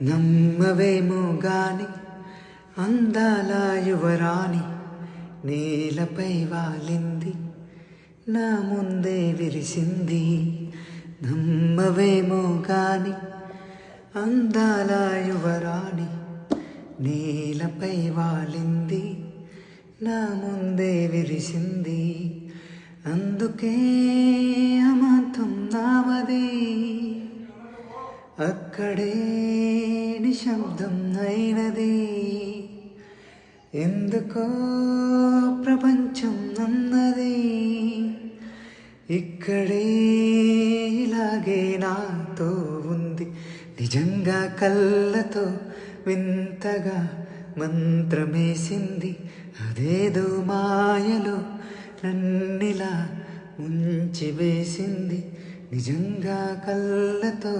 నమ్మవేమో గాని అందాల యువరాణి నేలపై వాలింది, నా ముందే విరిసింది. నమ్మవేమో గాని అందాల యువరాణి నేలపై వాలింది, నా ముందే విరిసింది. అందుకే అమాంతం నామది, అక్కడే నిశ్శబ్దం అయినది. ఎందుకో ప్రపంచం అన్నది, ఇక్కడే ఇలాగే నాతో ఉంది. నిజంగా కళ్ళతో వింతగా మంత్రమేసింది, అదేదో మాయలో నన్నిలా ముంచి వేసింది. నిజంగా కళ్ళతో